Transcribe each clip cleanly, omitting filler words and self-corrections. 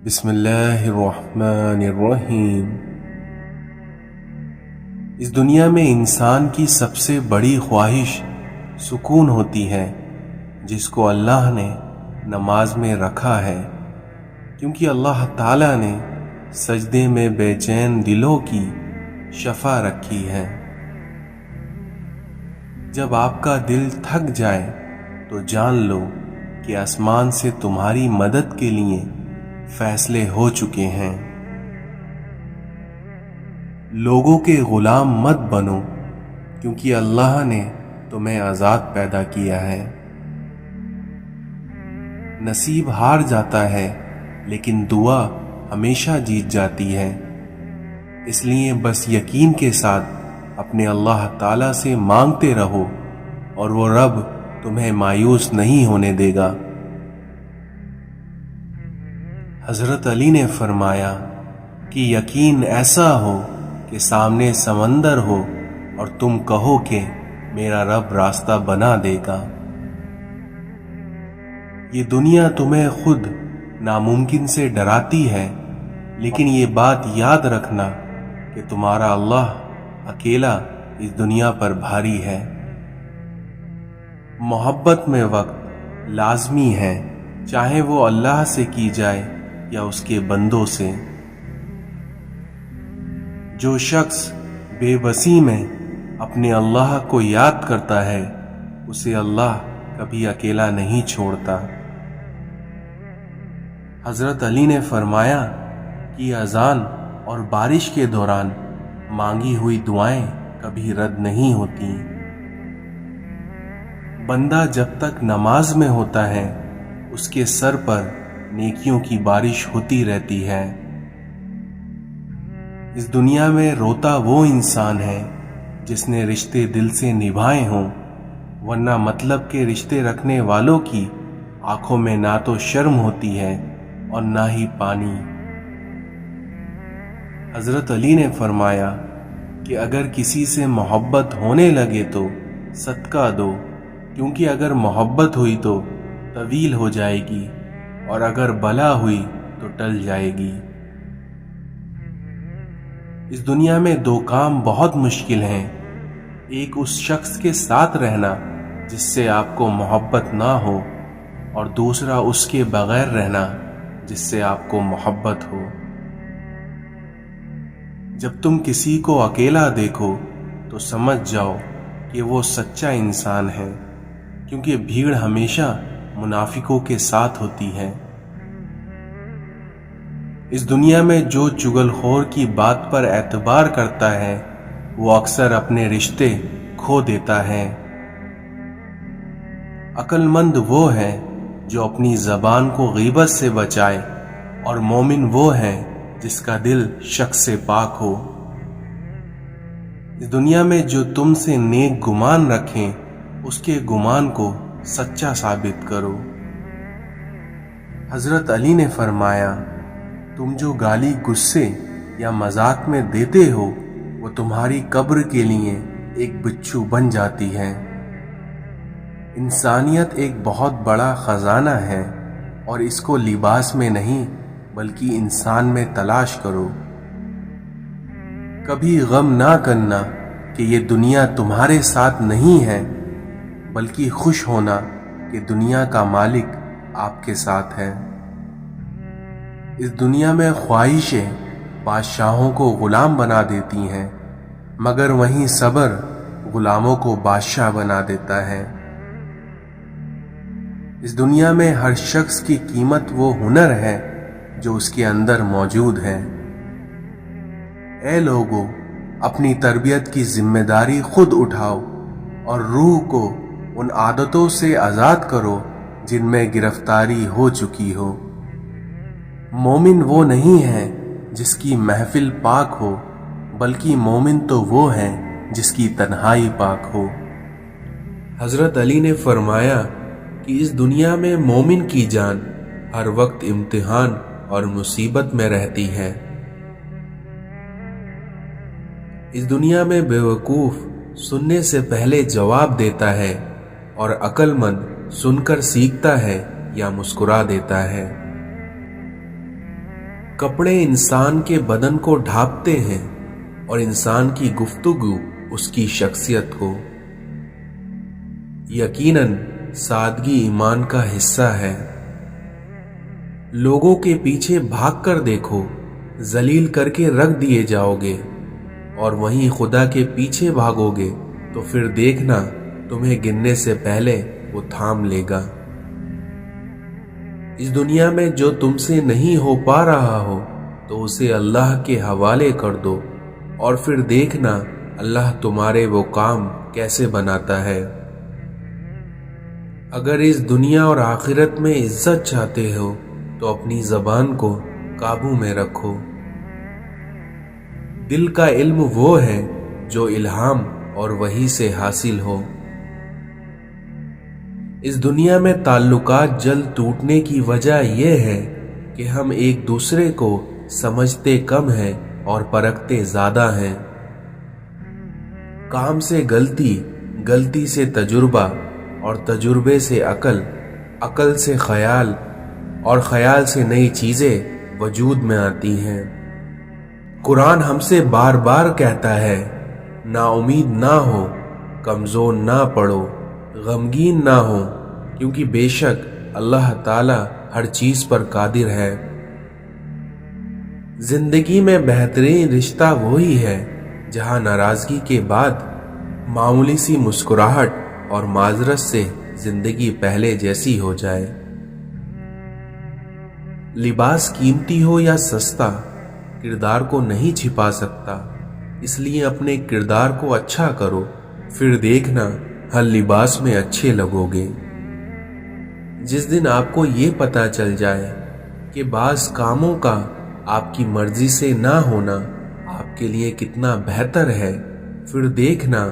بسم اللہ الرحمن الرحیم۔ اس دنیا میں انسان کی سب سے بڑی خواہش سکون ہوتی ہے، جس کو اللہ نے نماز میں رکھا ہے، کیونکہ اللہ تعالیٰ نے سجدے میں بے چین دلوں کی شفا رکھی ہے۔ جب آپ کا دل تھک جائے تو جان لو کہ آسمان سے تمہاری مدد کے لیے فیصلے ہو چکے ہیں۔ لوگوں کے غلام مت بنو، کیونکہ اللہ نے تمہیں آزاد پیدا کیا ہے۔ نصیب ہار جاتا ہے لیکن دعا ہمیشہ جیت جاتی ہے، اس لیے بس یقین کے ساتھ اپنے اللہ تعالیٰ سے مانگتے رہو اور وہ رب تمہیں مایوس نہیں ہونے دے گا۔ حضرت علی نے فرمایا کہ یقین ایسا ہو کہ سامنے سمندر ہو اور تم کہو کہ میرا رب راستہ بنا دے گا۔ یہ دنیا تمہیں خود ناممکن سے ڈراتی ہے، لیکن یہ بات یاد رکھنا کہ تمہارا اللہ اکیلا اس دنیا پر بھاری ہے۔ محبت میں وقت لازمی ہے، چاہے وہ اللہ سے کی جائے یا اس کے بندوں سے۔ جو شخص بے بسی میں اپنے اللہ کو یاد کرتا ہے، اسے اللہ کبھی اکیلا نہیں چھوڑتا۔ حضرت علی نے فرمایا کہ اذان اور بارش کے دوران مانگی ہوئی دعائیں کبھی رد نہیں ہوتی۔ بندہ جب تک نماز میں ہوتا ہے، اس کے سر پر نیکیوں کی بارش ہوتی رہتی ہے۔ اس دنیا میں روتا وہ انسان ہے جس نے رشتے دل سے نبھائے ہوں، ورنہ مطلب کے رشتے رکھنے والوں کی آنکھوں میں نہ تو شرم ہوتی ہے اور نہ ہی پانی۔ حضرت علی نے فرمایا کہ اگر کسی سے محبت ہونے لگے تو صدقہ دو، کیونکہ اگر محبت ہوئی تو طویل ہو جائے گی اور اگر بلا ہوئی تو ٹل جائے گی۔ اس دنیا میں دو کام بہت مشکل ہیں، ایک اس شخص کے ساتھ رہنا جس سے آپ کو محبت نہ ہو، اور دوسرا اس کے بغیر رہنا جس سے آپ کو محبت ہو۔ جب تم کسی کو اکیلا دیکھو تو سمجھ جاؤ کہ وہ سچا انسان ہے، کیونکہ بھیڑ ہمیشہ منافقوں کے ساتھ ہوتی ہے۔ اس دنیا میں جو چغل خور کی بات پر اعتبار کرتا ہے، وہ اکثر اپنے رشتے کھو دیتا ہے۔ عقل مند وہ ہے جو اپنی زبان کو غیبت سے بچائے، اور مومن وہ ہے جس کا دل شک سے پاک ہو۔ اس دنیا میں جو تم سے نیک گمان رکھیں، اس کے گمان کو سچا ثابت کرو۔ حضرت علی نے فرمایا، تم جو گالی غصے یا مذاق میں دیتے ہو، وہ تمہاری قبر کے لیے ایک بچھو بن جاتی ہے۔ انسانیت ایک بہت بڑا خزانہ ہے، اور اس کو لباس میں نہیں بلکہ انسان میں تلاش کرو۔ کبھی غم نہ کرنا کہ یہ دنیا تمہارے ساتھ نہیں ہے، بلکہ خوش ہونا کہ دنیا کا مالک آپ کے ساتھ ہے۔ اس دنیا میں خواہشیں بادشاہوں کو غلام بنا دیتی ہیں، مگر وہیں صبر غلاموں کو بادشاہ بنا دیتا ہے۔ اس دنیا میں ہر شخص کی قیمت وہ ہنر ہے جو اس کے اندر موجود ہے۔ اے لوگو، اپنی تربیت کی ذمہ داری خود اٹھاؤ اور روح کو ان عادتوں سے آزاد کرو جن میں گرفتاری ہو چکی ہو۔ مومن وہ نہیں ہے جس کی محفل پاک ہو، بلکہ مومن تو وہ ہے جس کی تنہائی پاک ہو۔ حضرت علی نے فرمایا کہ اس دنیا میں مومن کی جان ہر وقت امتحان اور مصیبت میں رہتی ہے۔ اس دنیا میں بے وقوف سننے سے پہلے جواب دیتا ہے، اور عقل مند سن کر سیکھتا ہے یا مسکرا دیتا ہے۔ کپڑے انسان کے بدن کو ڈھانپتے ہیں اور انسان کی گفتگو اس کی شخصیت کو۔ یقیناً سادگی ایمان کا حصہ ہے۔ لوگوں کے پیچھے بھاگ کر دیکھو، ذلیل کر کے رکھ دیے جاؤ گے، اور وہیں خدا کے پیچھے بھاگو گے تو پھر دیکھنا تمہیں گننے سے پہلے وہ تھام لے گا۔ اس دنیا میں جو تم سے نہیں ہو پا رہا ہو تو اسے اللہ کے حوالے کر دو، اور پھر دیکھنا اللہ تمہارے وہ کام کیسے بناتا ہے۔ اگر اس دنیا اور آخرت میں عزت چاہتے ہو تو اپنی زبان کو قابو میں رکھو۔ دل کا علم وہ ہے جو الہام اور وحی سے حاصل ہو۔ اس دنیا میں تعلقات جلد ٹوٹنے کی وجہ یہ ہے کہ ہم ایک دوسرے کو سمجھتے کم ہیں اور پرکھتے زیادہ ہیں۔ کام سے غلطی، غلطی سے تجربہ، اور تجربے سے عقل، عقل سے خیال، اور خیال سے نئی چیزیں وجود میں آتی ہیں۔ قرآن ہم سے بار بار کہتا ہے، نا امید نہ ہو، کمزور نہ پڑو، غمگین نہ ہو، کیونکہ بے شک اللہ تعالی ہر چیز پر قادر ہے۔ زندگی میں بہترین رشتہ وہی ہے جہاں ناراضگی کے بعد معمولی سی مسکراہٹ اور معذرت سے زندگی پہلے جیسی ہو جائے۔ لباس قیمتی ہو یا سستا، کردار کو نہیں چھپا سکتا، اس لیے اپنے کردار کو اچھا کرو، پھر دیکھنا ہر لباس میں اچھے لگو گے۔ جس دن آپ کو یہ پتہ چل جائے کہ بعض کاموں کا آپ کی مرضی سے نہ ہونا آپ کے لیے کتنا بہتر ہے، پھر دیکھنا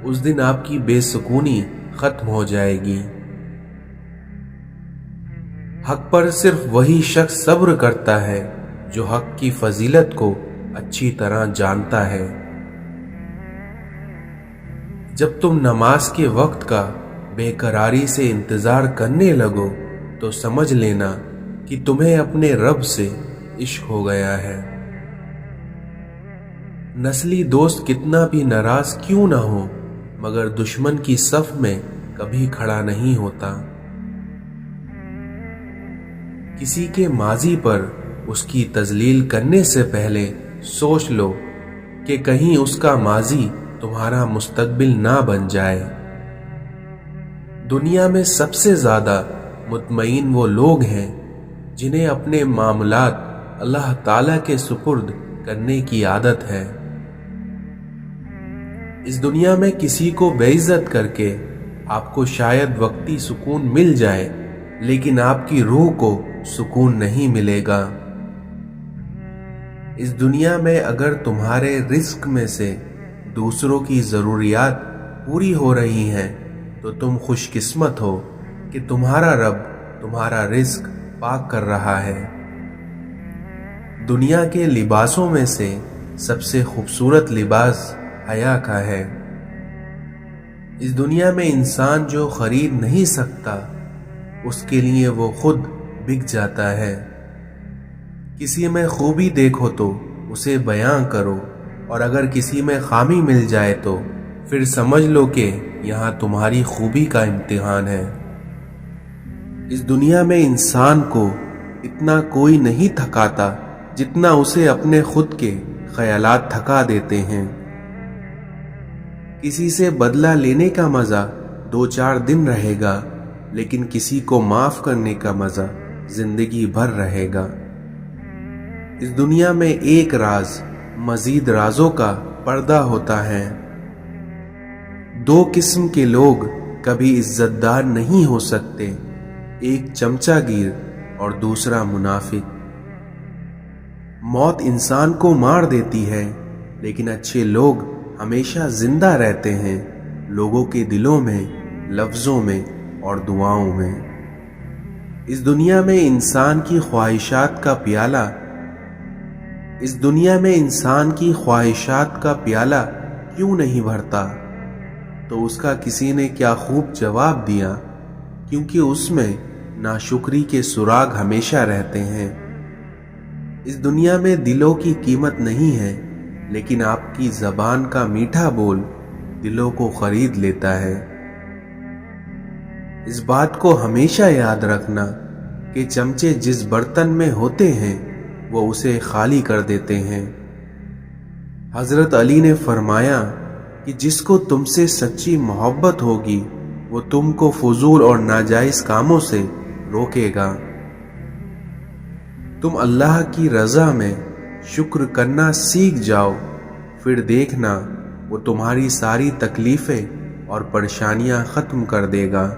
اس دن آپ کی بے سکونی ختم ہو جائے گی۔ حق پر صرف وہی شخص صبر کرتا ہے جو حق کی فضیلت کو اچھی طرح جانتا ہے۔ جب تم نماز کے وقت کا بے قراری سے انتظار کرنے لگو تو سمجھ لینا کہ تمہیں اپنے رب سے عشق ہو گیا ہے۔ نسلی دوست کتنا بھی ناراض کیوں نہ ہو، مگر دشمن کی صف میں کبھی کھڑا نہیں ہوتا۔ کسی کے ماضی پر اس کی تذلیل کرنے سے پہلے سوچ لو کہ کہیں اس کا ماضی تمہارا مستقبل نہ بن جائے۔ دنیا میں سب سے زیادہ مطمئن وہ لوگ ہیں جنہیں اپنے معاملات اللہ تعالیٰ کے سپرد کرنے کی عادت ہے۔ اس دنیا میں کسی کو بے عزت کر کے آپ کو شاید وقتی سکون مل جائے، لیکن آپ کی روح کو سکون نہیں ملے گا۔ اس دنیا میں اگر تمہارے رزق میں سے دوسروں کی ضروریات پوری ہو رہی ہیں تو تم خوش قسمت ہو کہ تمہارا رب تمہارا رزق پاک کر رہا ہے۔ دنیا کے لباسوں میں سے سب سے خوبصورت لباس حیا کا ہے۔ اس دنیا میں انسان جو خرید نہیں سکتا، اس کے لیے وہ خود بک جاتا ہے۔ کسی میں خوبی دیکھو تو اسے بیاں کرو، اور اگر کسی میں خامی مل جائے تو پھر سمجھ لو کہ یہاں تمہاری خوبی کا امتحان ہے۔ اس دنیا میں انسان کو اتنا کوئی نہیں تھکاتا جتنا اسے اپنے خود کے خیالات تھکا دیتے ہیں۔ کسی سے بدلہ لینے کا مزہ 2-4 دن رہے گا، لیکن کسی کو معاف کرنے کا مزہ زندگی بھر رہے گا۔ اس دنیا میں ایک راز مزید رازوں کا پردہ ہوتا ہے۔ 2 قسم کے لوگ کبھی عزت دار نہیں ہو سکتے، ایک چمچہ گیر اور دوسرا منافق۔ موت انسان کو مار دیتی ہے، لیکن اچھے لوگ ہمیشہ زندہ رہتے ہیں، لوگوں کے دلوں میں، لفظوں میں اور دعاؤں میں۔ اس دنیا میں انسان کی خواہشات کا پیالہ کیوں نہیں بھرتا؟ تو اس کا کسی نے کیا خوب جواب دیا، کیونکہ اس میں ناشکری کے سراغ ہمیشہ رہتے ہیں۔ اس دنیا میں دلوں کی قیمت نہیں ہے، لیکن آپ کی زبان کا میٹھا بول دلوں کو خرید لیتا ہے۔ اس بات کو ہمیشہ یاد رکھنا کہ چمچے جس برتن میں ہوتے ہیں وہ اسے خالی کر دیتے ہیں۔ حضرت علی نے فرمایا کہ جس کو تم سے سچی محبت ہوگی وہ تم کو فضول اور ناجائز کاموں سے روکے گا۔ تم اللہ کی رضا میں شکر کرنا سیکھ جاؤ، پھر دیکھنا وہ تمہاری ساری تکلیفیں اور پریشانیاں ختم کر دے گا۔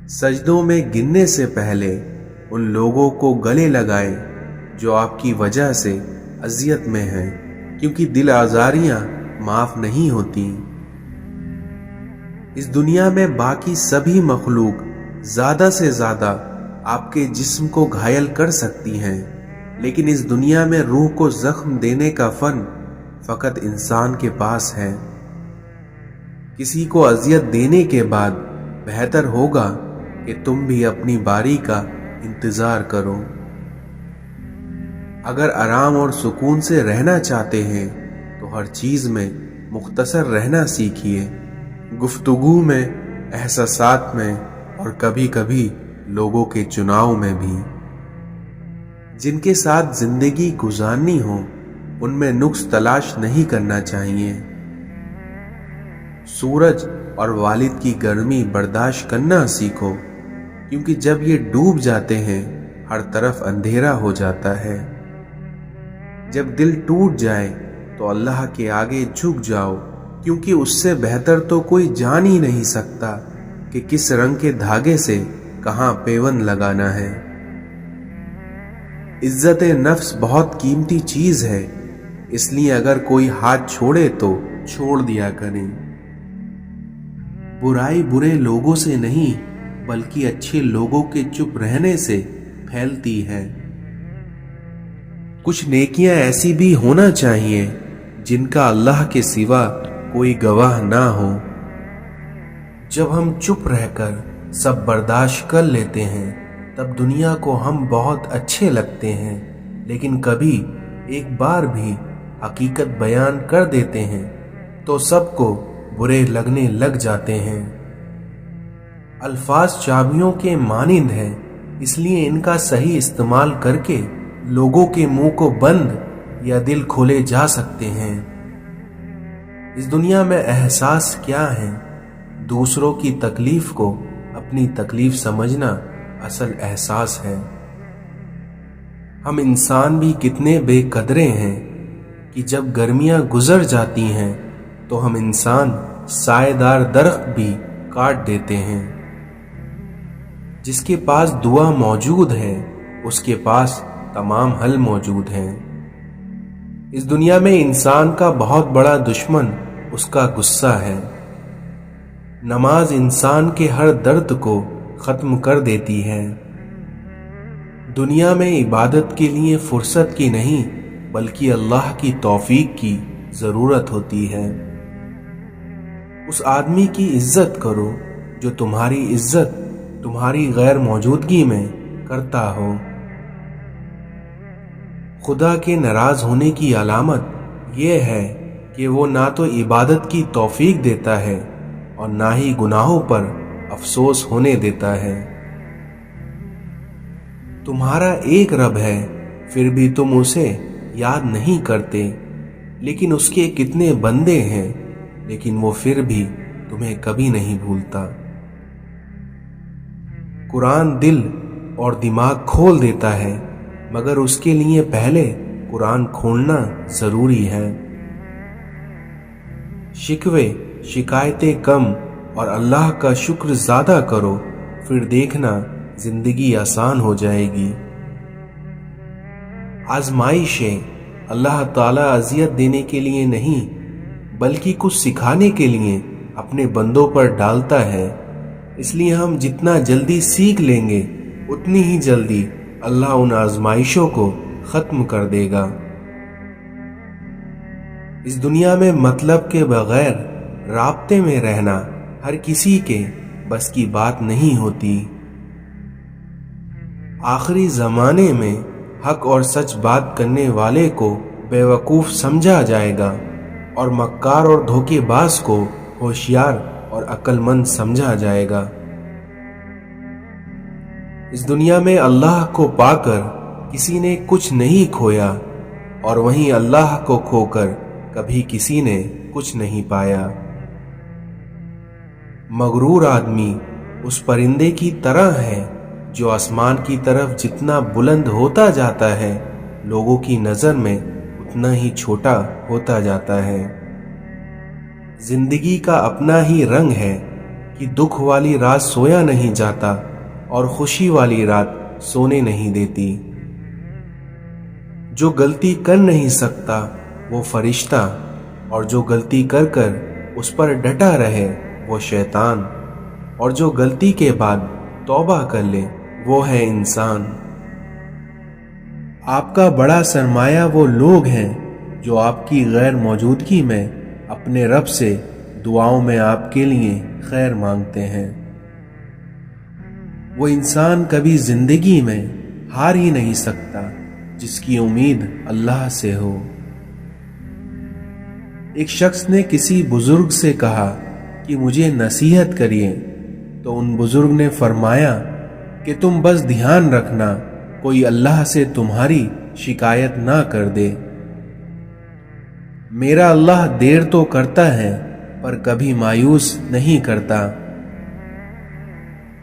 سجدوں میں گرنے سے پہلے ان لوگوں کو گلے لگائے جو آپ کی وجہ سے اذیت میں ہیں، کیونکہ دل آزاریاں معاف نہیں ہوتی۔ اس دنیا میں باقی سبھی مخلوق زیادہ سے زیادہ آپ کے جسم کو گھائل کر سکتی ہیں، لیکن اس دنیا میں روح کو زخم دینے کا فن فقط انسان کے پاس ہے۔ کسی کو اذیت دینے کے بعد بہتر ہوگا کہ تم بھی اپنی باری کا انتظار کرو۔ اگر آرام اور سکون سے رہنا چاہتے ہیں تو ہر چیز میں مختصر رہنا سیکھیے، گفتگو میں، احساسات میں اور کبھی کبھی لوگوں کے چناؤ میں بھی۔ جن کے ساتھ زندگی گزارنی ہو ان میں نقص تلاش نہیں کرنا چاہیے۔ سورج اور والد کی گرمی برداشت کرنا سیکھو، کیونکہ جب یہ ڈوب جاتے ہیں ہر طرف اندھیرا ہو جاتا ہے۔ جب دل ٹوٹ جائے تو اللہ کے آگے جھک جاؤ، کیونکہ اس سے بہتر تو کوئی جان ہی نہیں سکتا کہ کس رنگ کے دھاگے سے کہاں پیوند لگانا ہے۔ عزت نفس بہت قیمتی چیز ہے، اس لیے اگر کوئی ہاتھ چھوڑے تو چھوڑ دیا کریں۔ برائی برے لوگوں سے نہیں بلکہ اچھے لوگوں کے چپ رہنے سے پھیلتی ہے۔ کچھ نیکیاں ایسی بھی ہونا چاہیے جن کا اللہ کے سوا کوئی گواہ نہ ہو۔ جب ہم چپ رہ کر سب برداشت کر لیتے ہیں تب دنیا کو ہم بہت اچھے لگتے ہیں، لیکن کبھی ایک بار بھی حقیقت بیان کر دیتے ہیں تو سب کو برے لگنے لگ جاتے ہیں۔ الفاظ چابیوں کے مانند ہیں، اس لیے ان کا صحیح استعمال کر کے لوگوں کے منہ کو بند یا دل کھولے جا سکتے ہیں۔ اس دنیا میں احساس کیا ہے؟ دوسروں کی تکلیف کو اپنی تکلیف سمجھنا اصل احساس ہے۔ ہم انسان بھی کتنے بے قدرے ہیں کہ جب گرمیاں گزر جاتی ہیں تو ہم انسان سائے دار درخت بھی کاٹ دیتے ہیں۔ جس کے پاس دعا موجود ہے اس کے پاس تمام حل موجود ہیں۔ اس دنیا میں انسان کا بہت بڑا دشمن اس کا غصہ ہے۔ نماز انسان کے ہر درد کو ختم کر دیتی ہے۔ دنیا میں عبادت کے لیے فرصت کی نہیں بلکہ اللہ کی توفیق کی ضرورت ہوتی ہے۔ اس آدمی کی عزت کرو جو تمہاری عزت تمہاری غیر موجودگی میں کرتا ہو۔ خدا کے ناراض ہونے کی علامت یہ ہے کہ وہ نہ تو عبادت کی توفیق دیتا ہے اور نہ ہی گناہوں پر افسوس ہونے دیتا ہے۔ تمہارا ایک رب ہے پھر بھی تم اسے یاد نہیں کرتے، لیکن اس کے کتنے بندے ہیں لیکن وہ پھر بھی تمہیں کبھی نہیں بھولتا۔ قرآن دل اور دماغ کھول دیتا ہے، مگر اس کے لیے پہلے قرآن کھولنا ضروری ہے۔ شکوے شکایتیں کم اور اللہ کا شکر زیادہ کرو، پھر دیکھنا زندگی آسان ہو جائے گی۔ آزمائشیں اللہ تعالیٰ اذیت دینے کے لیے نہیں بلکہ کچھ سکھانے کے لیے اپنے بندوں پر ڈالتا ہے، اس لیے ہم جتنا جلدی سیکھ لیں گے اتنی ہی جلدی اللہ ان آزمائشوں کو ختم کر دے گا۔ اس دنیا میں مطلب کے بغیر رابطے میں رہنا ہر کسی کے بس کی بات نہیں ہوتی۔ آخری زمانے میں حق اور سچ بات کرنے والے کو بیوقوف سمجھا جائے گا اور مکار اور دھوکے باز کو ہوشیار اور عقل مند سمجھا جائے گا۔ اس دنیا میں اللہ کو پا کر کسی نے کچھ نہیں کھویا اور وہیں اللہ کو کھو کر کبھی کسی نے کچھ نہیں پایا۔ مغرور آدمی اس پرندے کی طرح ہے جو آسمان کی طرف جتنا بلند ہوتا جاتا ہے لوگوں کی نظر میں اتنا ہی چھوٹا ہوتا جاتا ہے۔ زندگی کا اپنا ہی رنگ ہے کہ دکھ والی رات سویا نہیں جاتا اور خوشی والی رات سونے نہیں دیتی۔ جو غلطی کر نہیں سکتا وہ فرشتہ، اور جو غلطی کر کر اس پر ڈٹا رہے وہ شیطان، اور جو غلطی کے بعد توبہ کر لے وہ ہے انسان۔ آپ کا بڑا سرمایہ وہ لوگ ہیں جو آپ کی غیر موجودگی میں اپنے رب سے دعاؤں میں آپ کے لیے خیر مانگتے ہیں۔ وہ انسان کبھی زندگی میں ہار ہی نہیں سکتا جس کی امید اللہ سے ہو۔ ایک شخص نے کسی بزرگ سے کہا کہ مجھے نصیحت کریے، تو ان بزرگ نے فرمایا کہ تم بس دھیان رکھنا کوئی اللہ سے تمہاری شکایت نہ کر دے۔ میرا اللہ دیر تو کرتا ہے پر کبھی مایوس نہیں کرتا۔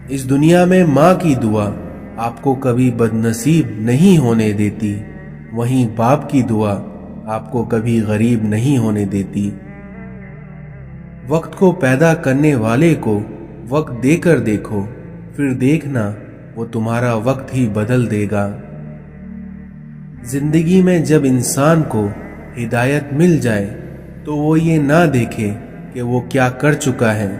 اس دنیا میں ماں کی دعا آپ کو کبھی بد نصیب نہیں ہونے دیتی، وہیں باپ کی دعا آپ کو کبھی غریب نہیں ہونے دیتی۔ وقت کو پیدا کرنے والے کو وقت دے کر دیکھو، پھر دیکھنا وہ تمہارا وقت ہی بدل دے گا۔ زندگی میں جب انسان کو ہدایت مل جائے تو وہ یہ نہ دیکھے کہ وہ کیا کر چکا ہے۔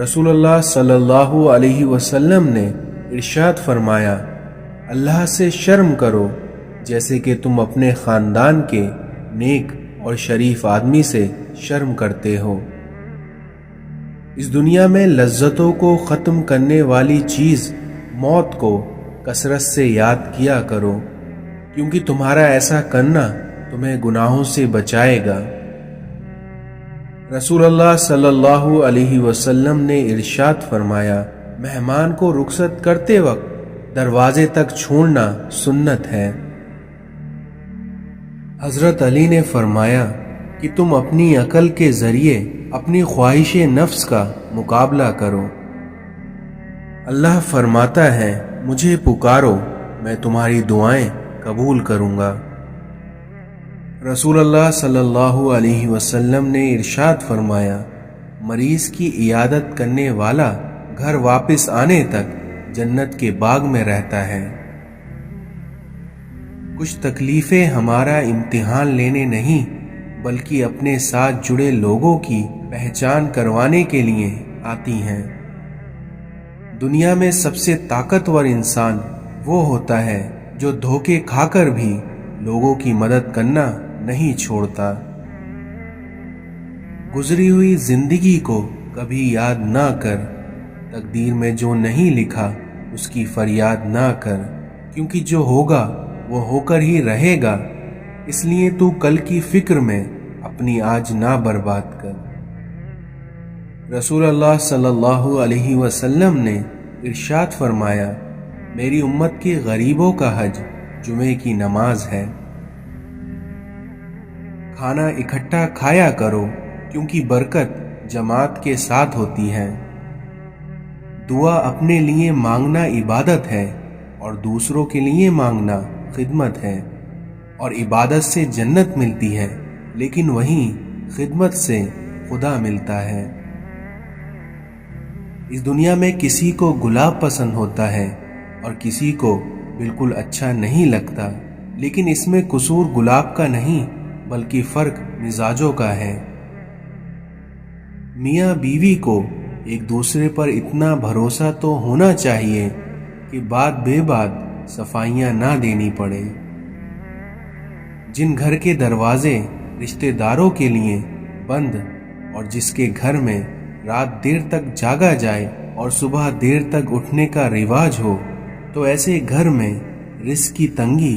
رسول اللہ صلی اللہ علیہ وسلم نے ارشاد فرمایا، اللہ سے شرم کرو جیسے کہ تم اپنے خاندان کے نیک اور شریف آدمی سے شرم کرتے ہو۔ اس دنیا میں لذتوں کو ختم کرنے والی چیز موت کو کثرت سے یاد کیا کرو، کیونکہ تمہارا ایسا کرنا تمہیں گناہوں سے بچائے گا۔ رسول اللہ صلی اللہ علیہ وسلم نے ارشاد فرمایا، مہمان کو رخصت کرتے وقت دروازے تک چھوڑنا سنت ہے۔ حضرت علی نے فرمایا کہ تم اپنی عقل کے ذریعے اپنی خواہش نفس کا مقابلہ کرو۔ اللہ فرماتا ہے، مجھے پکارو میں تمہاری دعائیں قبول کروں گا۔ رسول اللہ صلی اللہ علیہ وسلم نے ارشاد فرمایا، مریض کی عیادت کرنے والا گھر واپس آنے تک جنت کے باغ میں رہتا ہے۔ کچھ تکلیفیں ہمارا امتحان لینے نہیں بلکہ اپنے ساتھ جڑے لوگوں کی پہچان کروانے کے لیے آتی ہیں۔ دنیا میں سب سے طاقتور انسان وہ ہوتا ہے جو دھوکے کھا کر بھی لوگوں کی مدد کرنا نہیں چھوڑتا۔ گزری ہوئی زندگی کو کبھی یاد نہ کر، تقدیر میں جو نہیں لکھا اس کی فریاد نہ کر، کیونکہ جو ہوگا وہ ہو کر ہی رہے گا، اس لیے تو کل کی فکر میں اپنی آج نہ برباد کر۔ رسول اللہ صلی اللہ علیہ وسلم نے ارشاد فرمایا، میری امت کے غریبوں کا حج جمعے کی نماز ہے۔ کھانا اکٹھا کھایا کرو کیونکہ برکت جماعت کے ساتھ ہوتی ہے۔ دعا اپنے لیے مانگنا عبادت ہے اور دوسروں کے لیے مانگنا خدمت ہے، اور عبادت سے جنت ملتی ہے لیکن وہیں خدمت سے خدا ملتا ہے۔ اس دنیا میں کسی کو گلاب پسند ہوتا ہے اور کسی کو بالکل اچھا نہیں لگتا، لیکن اس میں قصور گلاب کا نہیں بلکہ فرق مزاجوں کا ہے۔ میاں بیوی کو ایک دوسرے پر اتنا بھروسہ تو ہونا چاہیے کہ بات بے بات صفائیاں نہ دینی پڑے۔ جن گھر کے دروازے رشتہ داروں کے لیے بند اور جس کے گھر میں رات دیر تک جاگا جائے اور صبح دیر تک اٹھنے کا رواج ہو، تو ایسے گھر میں رزق کی تنگی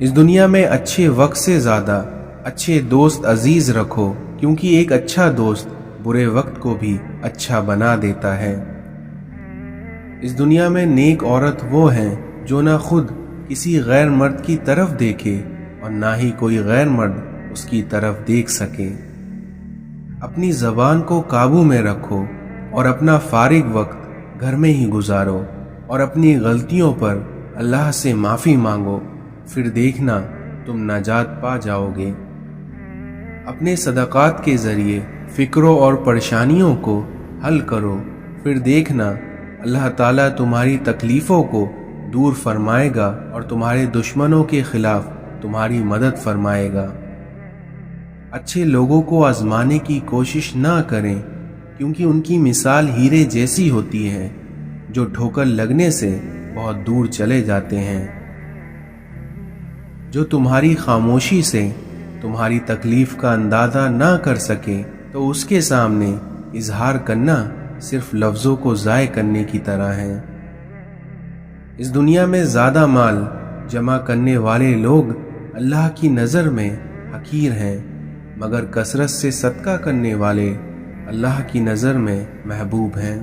اس دنیا میں اچھے وقت سے زیادہ اچھے دوست عزیز رکھو، کیونکہ ایک اچھا دوست برے وقت کو بھی اچھا بنا دیتا ہے۔ اس دنیا میں نیک عورت وہ ہے جو نہ خود کسی غیر مرد کی طرف دیکھے اور نہ ہی کوئی غیر مرد اس کی طرف دیکھ سکے۔ اپنی زبان کو قابو میں رکھو اور اپنا فارغ وقت گھر میں ہی گزارو، اور اپنی غلطیوں پر اللہ سے معافی مانگو، پھر دیکھنا تم نجات پا جاؤ گے۔ اپنے صدقات کے ذریعے فکروں اور پریشانیوں کو حل کرو، پھر دیکھنا اللہ تعالیٰ تمہاری تکلیفوں کو دور فرمائے گا اور تمہارے دشمنوں کے خلاف تمہاری مدد فرمائے گا۔ اچھے لوگوں کو آزمانے کی کوشش نہ کریں، کیونکہ ان کی مثال ہیرے جیسی ہوتی ہے جو ٹھوکر لگنے سے بہت دور چلے جاتے ہیں۔ جو تمہاری خاموشی سے تمہاری تکلیف کا اندازہ نہ کر سکے تو اس کے سامنے اظہار کرنا صرف لفظوں کو ضائع کرنے کی طرح ہے۔ اس دنیا میں زیادہ مال جمع کرنے والے لوگ اللہ کی نظر میں حقیر ہیں، مگر کثرت سے صدقہ کرنے والے اللہ کی نظر میں محبوب ہیں۔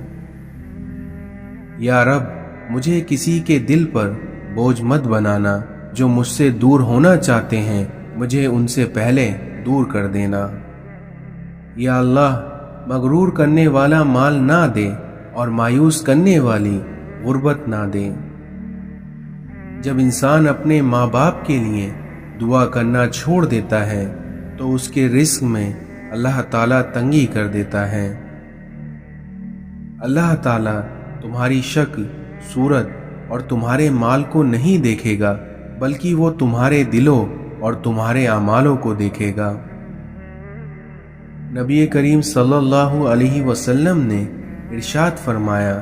یا رب، مجھے کسی کے دل پر بوجھ مت بنانا، جو مجھ سے دور ہونا چاہتے ہیں مجھے ان سے پہلے دور کر دینا۔ یا اللہ، مغرور کرنے والا مال نہ دے اور مایوس کرنے والی غربت نہ دے۔ جب انسان اپنے ماں باپ کے لیے دعا کرنا چھوڑ دیتا ہے تو اس کے رزق میں اللہ تعالیٰ تنگی کر دیتا ہے۔ اللہ تعالیٰ تمہاری شکل، صورت اور تمہارے مال کو نہیں دیکھے گا، بلکہ وہ تمہارے دلوں اور تمہارے اعمالوں کو دیکھے گا۔ نبی کریم صلی اللہ علیہ وسلم نے ارشاد فرمایا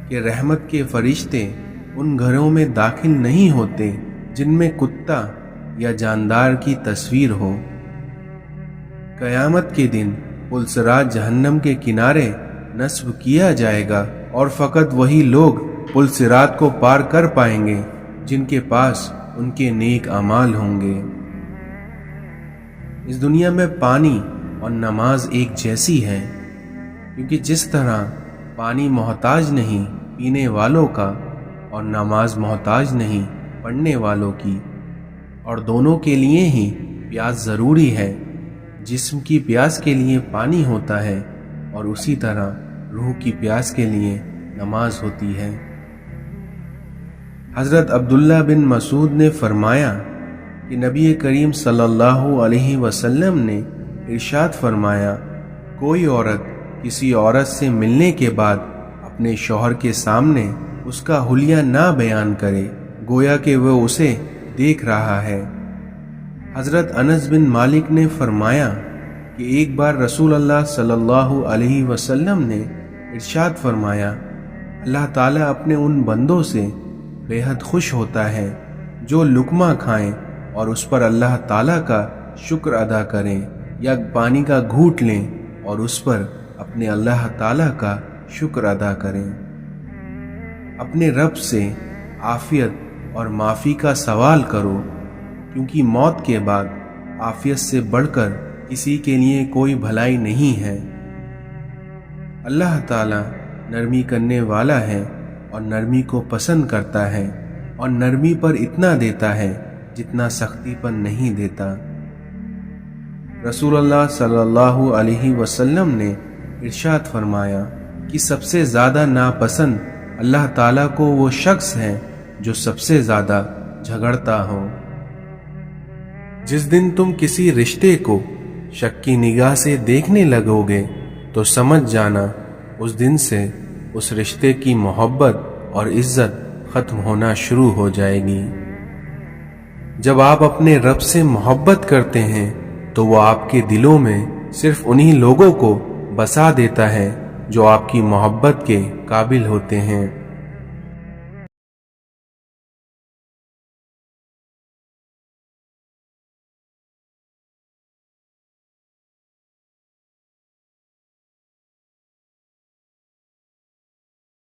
کہ رحمت کے فرشتے ان گھروں میں داخل نہیں ہوتے جن میں کتا یا جاندار کی تصویر ہو۔ قیامت کے دن پل صراط جہنم کے کنارے نصب کیا جائے گا اور فقط وہی لوگ پل صراط کو پار کر پائیں گے جن کے پاس ان کے نیک اعمال ہوں گے۔ اس دنیا میں پانی اور نماز ایک جیسی ہے، کیونکہ جس طرح پانی محتاج نہیں پینے والوں کا اور نماز محتاج نہیں پڑھنے والوں کی، اور دونوں کے لیے ہی پیاس ضروری ہے۔ جسم کی پیاس کے لیے پانی ہوتا ہے اور اسی طرح روح کی پیاس کے لیے نماز ہوتی ہے۔ حضرت عبداللہ بن مسعود نے فرمایا کہ نبی کریم صلی اللہ علیہ وسلم نے ارشاد فرمایا، کوئی عورت کسی عورت سے ملنے کے بعد اپنے شوہر کے سامنے اس کا حلیہ نہ بیان کرے، گویا کہ وہ اسے دیکھ رہا ہے۔ حضرت انس بن مالک نے فرمایا کہ ایک بار رسول اللہ صلی اللہ علیہ وسلم نے ارشاد فرمایا، اللہ تعالیٰ اپنے ان بندوں سے بے حد خوش ہوتا ہے جو لقمہ کھائیں اور اس پر اللہ تعالیٰ کا شکر ادا کریں، یا پانی کا گھونٹ لیں اور اس پر اپنے اللہ تعالیٰ کا شکر ادا کریں۔ اپنے رب سے عافیت اور معافی کا سوال کرو، کیونکہ موت کے بعد عافیت سے بڑھ کر کسی کے لیے کوئی بھلائی نہیں ہے۔ اللہ تعالیٰ نرمی کرنے والا ہے اور نرمی کو پسند کرتا ہے، اور نرمی پر اتنا دیتا ہے جتنا سختی پر نہیں دیتا۔ رسول اللہ صلی اللہ علیہ وسلم نے ارشاد فرمایا کہ سب سے زیادہ ناپسند اللہ تعالیٰ کو وہ شخص ہے جو سب سے زیادہ جھگڑتا ہو۔ جس دن تم کسی رشتے کو شک کی نگاہ سے دیکھنے لگو گے تو سمجھ جانا اس دن سے اس رشتے کی محبت اور عزت ختم ہونا شروع ہو جائے گی۔ جب آپ اپنے رب سے محبت کرتے ہیں تو وہ آپ کے دلوں میں صرف انہی لوگوں کو بسا دیتا ہے جو آپ کی محبت کے قابل ہوتے ہیں۔